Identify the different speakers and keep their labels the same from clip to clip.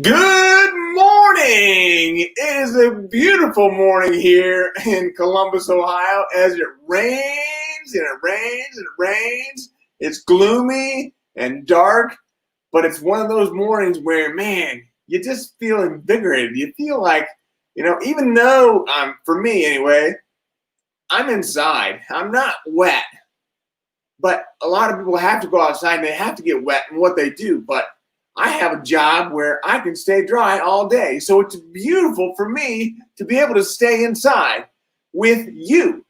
Speaker 1: Good morning! It is a beautiful morning here in Columbus, Ohio, as it rains and it rains and it rains. It's gloomy and dark, but it's one of those mornings where, man, you just feel invigorated. You feel like, even though, for me anyway, I'm inside, I'm not wet, but a lot of people have to go outside and they have to get wet in what they do, but I have a job where I can stay dry all day. So it's beautiful for me to be able to stay inside with you.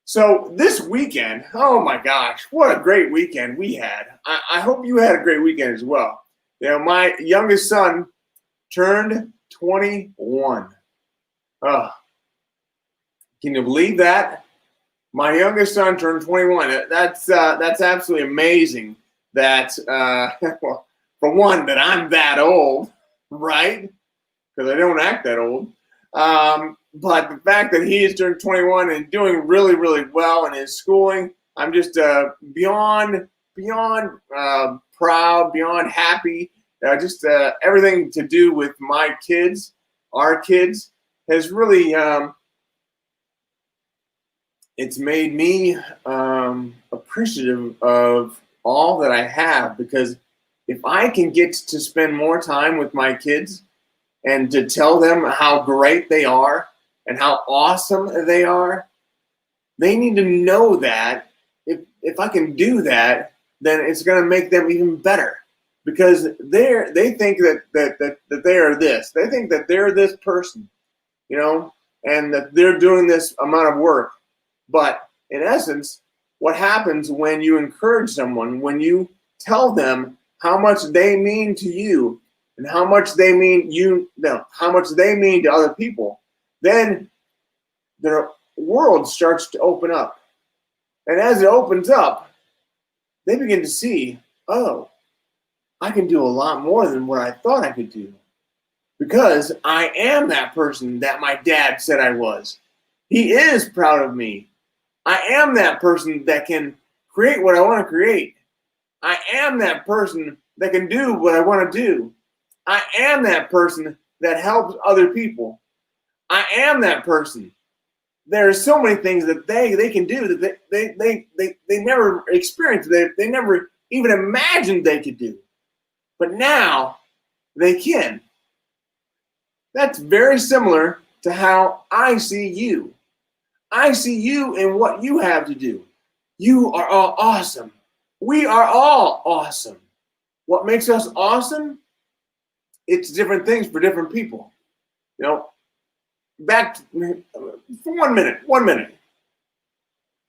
Speaker 1: So this weekend, oh my gosh, what a great weekend we had. I hope you had a great weekend as well. My youngest son turned 21. Oh, can you believe that? My youngest son turned 21. That's absolutely amazing that, for one, that I'm that old, right? Because I don't act that old. But the fact that he has turned 21 and doing really, really well in his schooling, I'm just beyond proud, beyond happy. Just everything to do with my kids, our kids, has really it's made me appreciative of all that I have, because if I can get to spend more time with my kids and to tell them how great they are and how awesome they are, they need to know that if I can do that, then it's going to make them even better, because they think that they are this. They think that they're this person, and that they're doing this amount of work. But in essence, what happens when you encourage someone, when you tell them how much they mean to you and how much they mean how much they mean to other people, then their world starts to open up. And as it opens up, they begin to see, oh, I can do a lot more than what I thought I could do, because I am that person that my dad said I was. He is proud of me. I am that person that can create what I want to create. I am that person that can do what I want to do. I am that person that helps other people. I am that person. There are so many things that they can do that they never experienced. They never even imagined they could do. But now they can. That's very similar to how I see you. I see you in what you have to do. You are all awesome. We are all awesome. What makes us awesome? It's different things for different people. Back for 1 minute. 1 minute.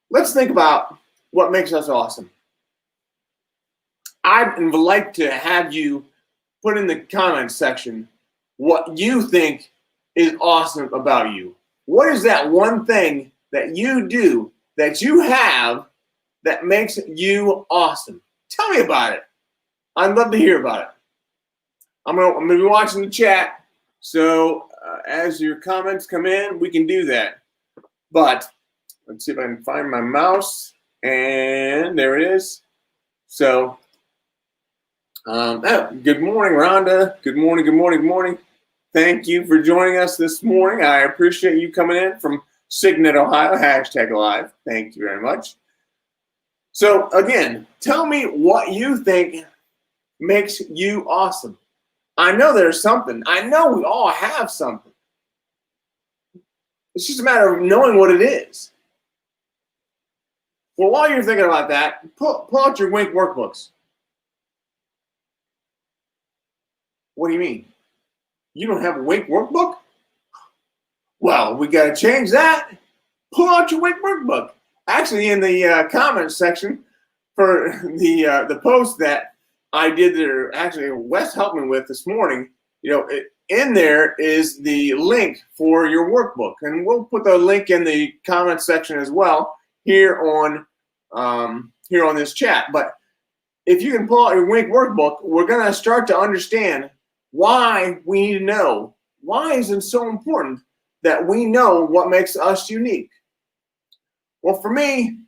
Speaker 1: Let's think about what makes us awesome. I'd like to have you put in the comments section what you think is awesome about you. What is that one thing that you do, that you have, that makes you awesome? Tell me about it. I'd love to hear about it. I'm gonna be watching the chat, so as your comments come in, we can do that. But let's see if I can find my mouse, and there it is. So, good morning, Rhonda. Good morning, good morning, good morning. Thank you for joining us this morning. I appreciate you coming in from Signet, Ohio, #live. Thank you very much. So again, tell me what you think makes you awesome. I know there's something. I know we all have something. It's just a matter of knowing what it is. Well, while you're thinking about that, pull out your Wink workbooks. What do you mean? You don't have a Wink workbook? Well, we got to change that. Pull out your Wink workbook. Actually, in the comments section for the post that I did there, actually Wes helped me with this morning, in there is the link for your workbook. And we'll put the link in the comments section as well here on this chat. But if you can pull out your Wink workbook, we're going to start to understand why we need to know. Why is it so important that we know what makes us unique? Well, for me,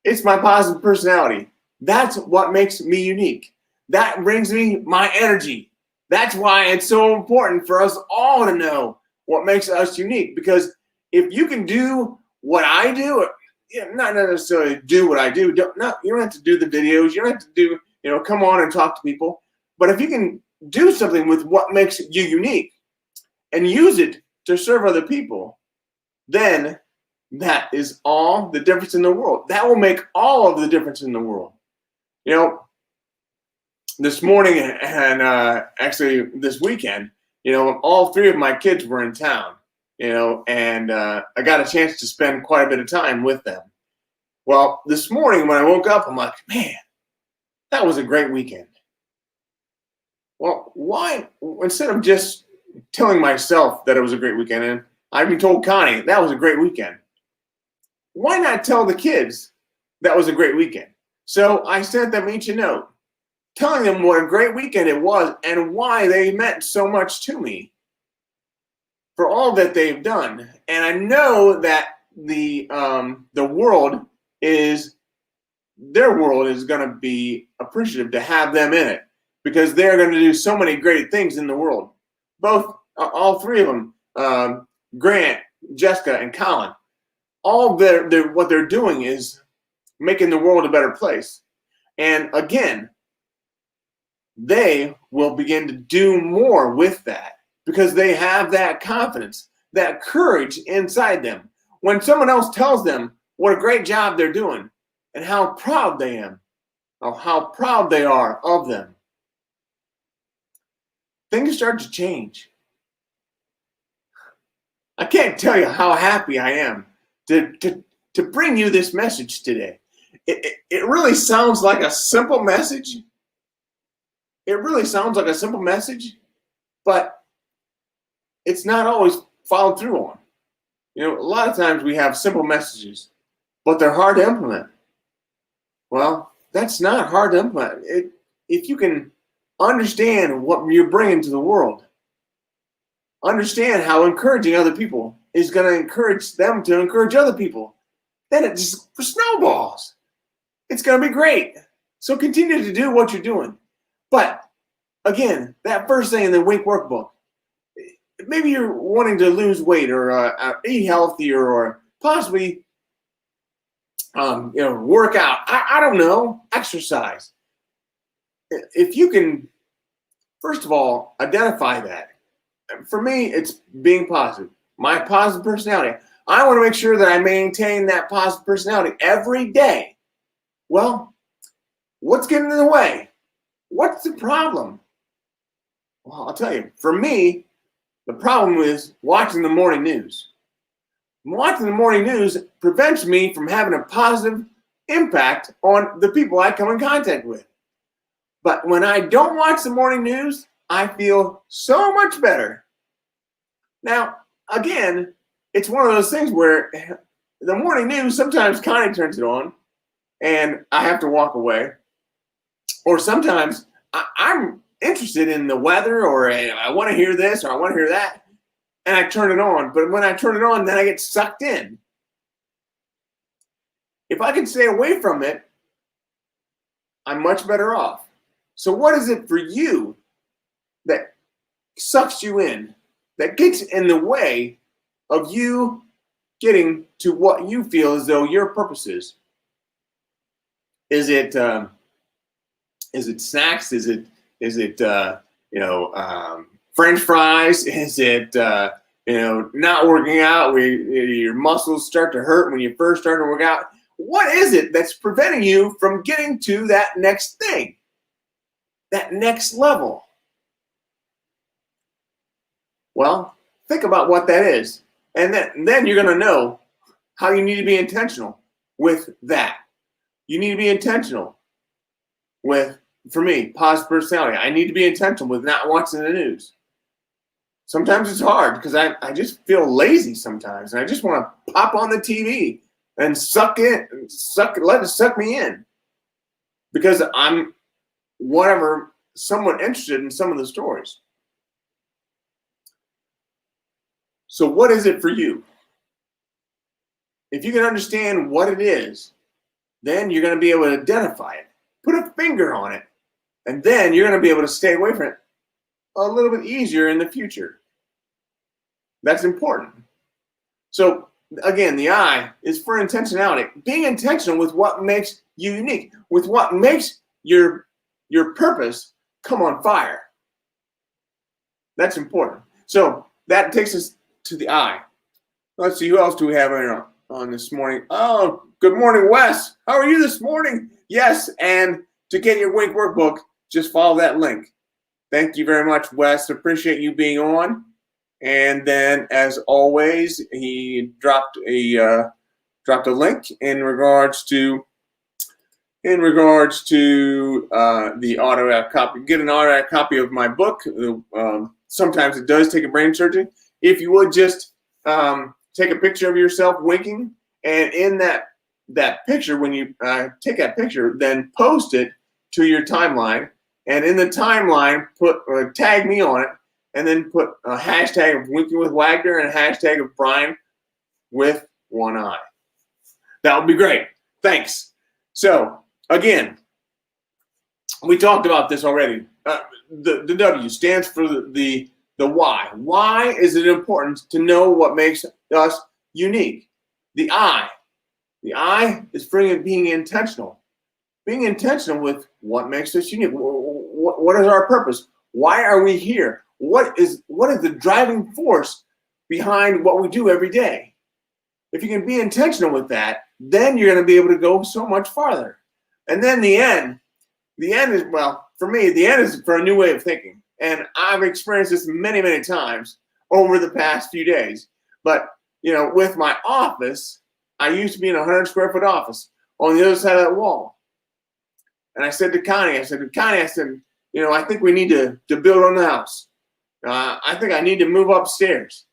Speaker 1: it's my positive personality. That's what makes me unique. That brings me my energy. That's why it's so important for us all to know what makes us unique. Because if you can do what I do, not necessarily do what I do, you don't have to do the videos, you don't have to do, come on and talk to people. But if you can do something with what makes you unique and use it to serve other people, then that is all the difference in the world. That will make all of the difference in the world. This morning and actually this weekend, all three of my kids were in town, and I got a chance to spend quite a bit of time with them. Well, this morning when I woke up, I'm like, man, that was a great weekend. Well, why, instead of just telling myself that it was a great weekend, and I even told Connie that was a great weekend, why not tell the kids that was a great weekend? So I sent them each a note, telling them what a great weekend it was and why they meant so much to me for all that they've done. And I know that their world is going to be appreciative to have them in it, because they're going to do so many great things in the world. All three of them, Grant, Jessica, and Colin, all what they're doing is making the world a better place. And again, they will begin to do more with that because they have that confidence, that courage inside them. When someone else tells them what a great job they're doing and how proud they are of them, things start to change. I can't tell you how happy I am to bring you this message today. It really sounds like a simple message. It really sounds like a simple message, but it's not always followed through on. A lot of times we have simple messages, but they're hard to implement. Well, that's not hard to implement. If you can understand what you're bringing to the world, understand how encouraging other people is going to encourage them to encourage other people, then it just snowballs. It's going to be great. So continue to do what you're doing. But again, that first thing in the Wink workbook, maybe you're wanting to lose weight or eat healthier or possibly work out. I don't know, exercise. If you can, first of all, identify that. For me, it's being positive. My positive personality. I want to make sure that I maintain that positive personality every day. Well, what's getting in the way? What's the problem? Well, I'll tell you. For me, the problem is watching the morning news. Watching the morning news prevents me from having a positive impact on the people I come in contact with. But when I don't watch the morning news, I feel so much better. Now, again, it's one of those things where the morning news, sometimes Connie turns it on and I have to walk away. Or sometimes I'm interested in the weather, or I want to hear this or I want to hear that, and I turn it on. But when I turn it on, then I get sucked in. If I can stay away from it, I'm much better off. So what is it for you that sucks you in, that gets in the way of you getting to what you feel as though your purpose is? Is it snacks? Is it French fries? Is it not working out where your muscles start to hurt when you first start to work out? What is it that's preventing you from getting to that next thing, that next level? Well, think about what that is, and then you're going to know how you need to be intentional with that. You need to be intentional with, for me, positive personality. I need to be intentional with not watching the news. Sometimes it's hard because I just feel lazy sometimes, and I just want to pop on the TV and let it suck me in, because I'm somewhat interested in some of the stories. So what is it for you? If you can understand what it is, then you're going to be able to identify it, put a finger on it, and then you're going to be able to stay away from it a little bit easier in the future. That's important. So again, the I is for intentionality. Being intentional with what makes you unique, with what makes your purpose come on fire. That's important. So that takes us to the I. Let's see, who else do we have on this morning? Oh, good morning, Wes. How are you this morning? Yes, and to get your Wink workbook, just follow that link. Thank you very much, Wes. Appreciate you being on. And then, as always, he dropped a link in regards to the autograph copy. Get an autograph copy of my book. Sometimes it does take a brain surgery. If you would just take a picture of yourself winking, and in that picture, when you take that picture, then post it to your timeline, and in the timeline put tag me on it, and then put a hashtag of Winking with Wagner and a hashtag of Brian with one eye. That would be great. Thanks. So again, we talked about this already. The W stands for the why. Why is it important to know what makes us unique? The I is for being intentional. Being intentional with what makes us unique. What is our purpose? Why are we here? What is the driving force behind what we do every day? If you can be intentional with that, then you're going to be able to go so much farther. And then the end is, well, for me, the end is for a new way of thinking. And I've experienced this many, many times over the past few days. But, with my office, I used to be in a 100 square foot office on the other side of that wall. And I said to Connie, I said, I think we need to build on the house. I think I need to move upstairs.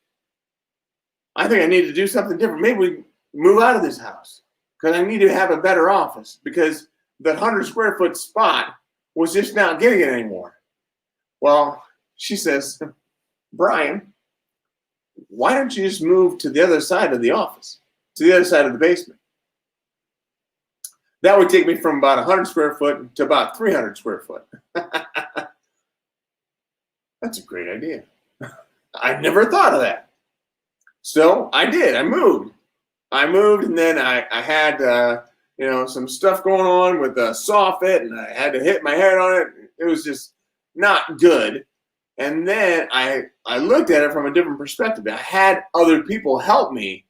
Speaker 1: I think I need to do something different. Maybe we move out of this house because I need to have a better office because the 100 square foot spot was just not getting it anymore. Well, she says, Brian, why don't you just move to the other side of the office, to the other side of the basement? That would take me from about 100 square foot to about 300 square foot. That's a great idea. I never thought of that. So I did. I moved, and then I had some stuff going on with the soffit, and I had to hit my head on it. It was just not good. And then I looked at it from a different perspective. I had other people help me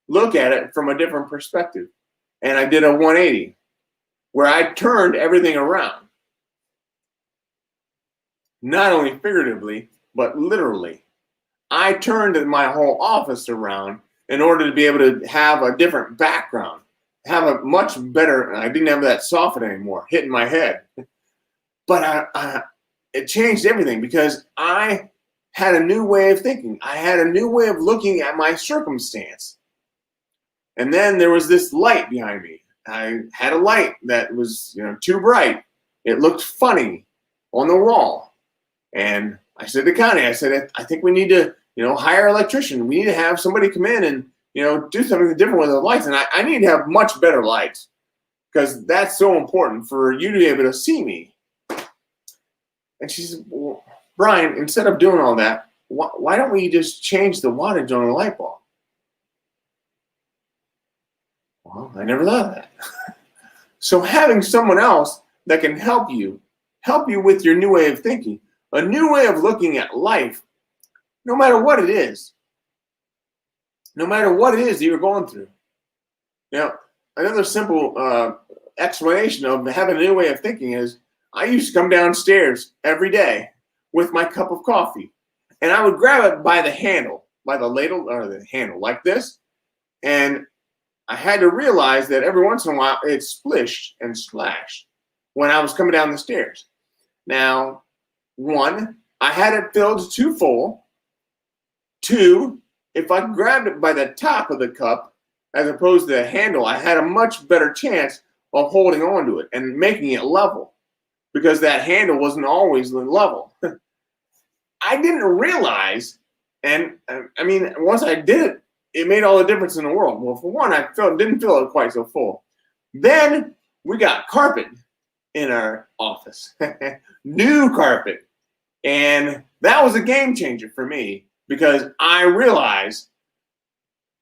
Speaker 1: look at it from a different perspective, and I did a 180 where I turned everything around. Not only figuratively, but literally. I turned my whole office around in order to be able to have a different background, have a much better, I didn't have that soffit anymore hitting my head. But it changed everything because I had a new way of thinking. I had a new way of looking at my circumstance. And then there was this light behind me. I had a light that was too bright. It looked funny on the wall. And I said to Connie, I said, I think we need to, hire an electrician. We need to have somebody come in and, do something different with the lights. And I need to have much better lights because that's so important for you to be able to see me. And she said, well, Brian, instead of doing all that, why don't we just change the wattage on the light bulb? Well, I never thought of that. So having someone else that can help you with your new way of thinking, a new way of looking at life, no matter what it is that you're going through. Another simple explanation of having a new way of thinking is I used to come downstairs every day with my cup of coffee, and I would grab it by the handle, by the ladle or the handle like this, and I had to realize that every once in a while it splished and splashed when I was coming down the stairs. Now, one, I had it filled too full. Two, if I grabbed it by the top of the cup as opposed to the handle, I had a much better chance of holding on to it and making it level because that handle wasn't always level. I didn't realize, and once I did it, it made all the difference in the world. Well, for one, I didn't feel it quite so full. Then we got carpet in our office, new carpet. And That was a game changer for me because I realized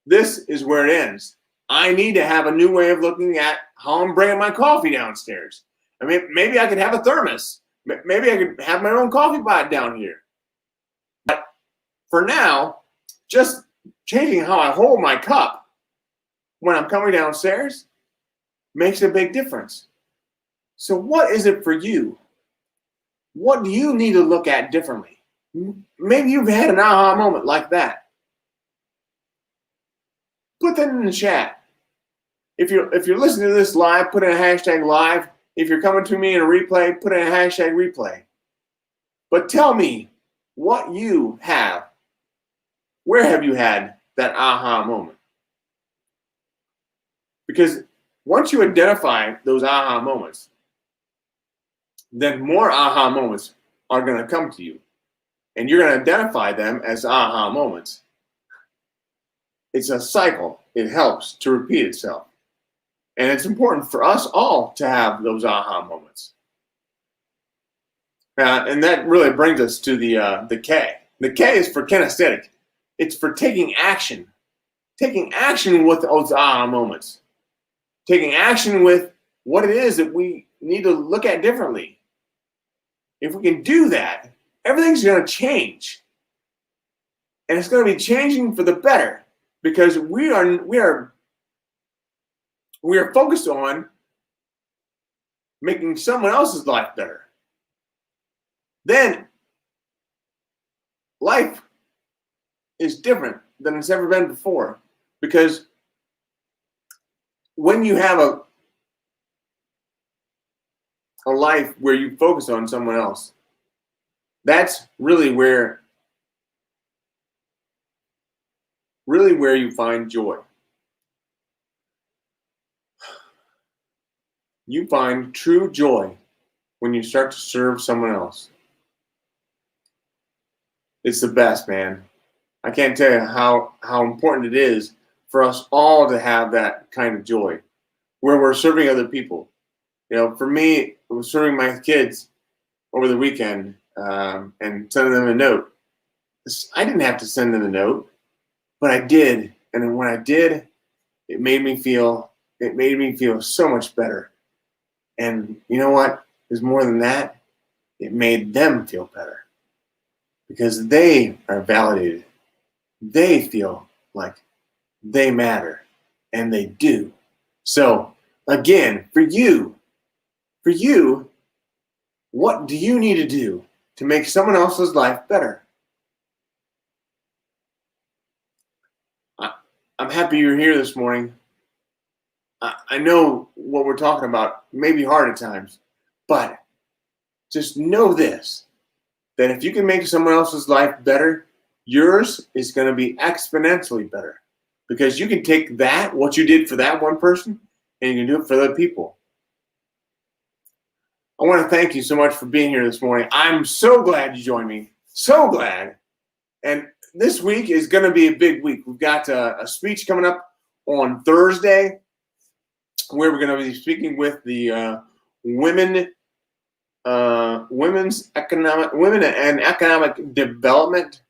Speaker 1: this is where it ends. I need to have a new way of looking at how I'm bringing my coffee downstairs. I mean, maybe I could have a thermos. Maybe I could have my own coffee pot down here. But for now, just changing how I hold my cup when I'm coming downstairs makes a big difference. So what is it for you? What do you need to look at differently? Maybe you've had an aha moment like that. Put that in the chat. If you're listening to this live, put in a hashtag live. If you're coming to me in a replay, put in a hashtag replay. But tell me what you have. Where have you had that aha moment? Because once you identify those aha moments, then more aha moments are going to come to you. And you're going to identify them as aha moments. It's a cycle. It helps to repeat itself. And it's important for us all to have those aha moments. And that really brings us to the K. The K is for kinesthetic. It's for taking action. Taking action with those aha moments. Taking action with what it is that we need to look at differently. If we can do that, everything's going to change. And it's going to be changing for the better because we are focused on making someone else's life better. Then life is different than it's ever been before because when you have a life where you focus on someone else, that's really where you find joy. You find true joy when you start to serve someone else. It's the best, man. I can't tell you how important it is for us all to have that kind of joy where we're serving other people. You know, for me, it was serving my kids over the weekend and sending them a note. I didn't have to send them a note, but I did. And when I did, it made me feel so much better. And you know what? There's more than that. It made them feel better because they are validated. They feel like they matter, and they do. So again, for you, what do you need to do to make someone else's life better? I'm happy you're here this morning. I know what we're talking about may be hard at times, but just know this, that if you can make someone else's life better, yours is going to be exponentially better because you can take that, what you did for that one person, and you can do it for other people. I want to thank you so much for being here this morning. I'm so glad you joined me. So glad. And this week is going to be a big week. We've got a speech coming up on Thursday where we're going to be speaking with the women and economic development.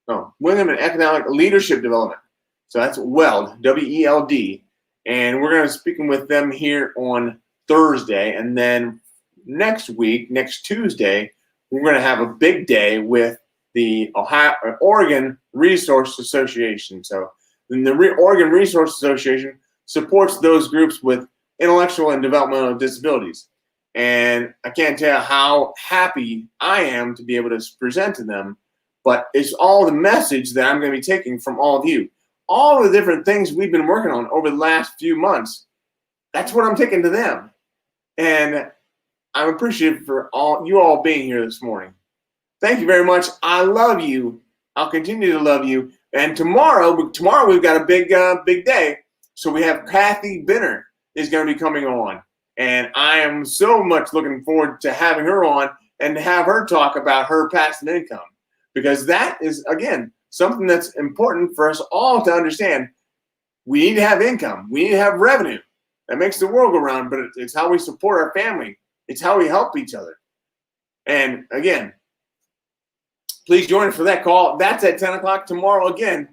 Speaker 1: No, women and economic leadership development. So that's WELD, W-E-L-D. And we're going to be speaking with them here on Thursday. And then next week, next Tuesday, we're going to have a big day with the Oregon Resource Association. So then the Oregon Resource Association supports those groups with intellectual and developmental disabilities. And I can't tell you how happy I am to be able to present to them, but it's all the message that I'm going to be taking from all of you. All the different things we've been working on over the last few months, that's what I'm taking to them. And I'm appreciative for you all being here this morning. Thank you very much. I love you. I'll continue to love you. And tomorrow we've got a big day. So we have Kathy Benner is going to be coming on. And I am so much looking forward to having her on and to have her talk about her passive income. Because that is, again, something that's important for us all to understand. We need to have income. We need to have revenue. That makes the world go round, but it's how we support our family. It's how we help each other. And again, please join us for that call. That's at 10 o'clock tomorrow. Again,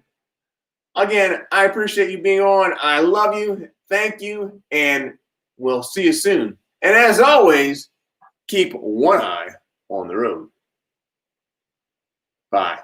Speaker 1: I appreciate you being on. I love you. Thank you. And we'll see you soon. And as always, keep one eye on the road. Bye.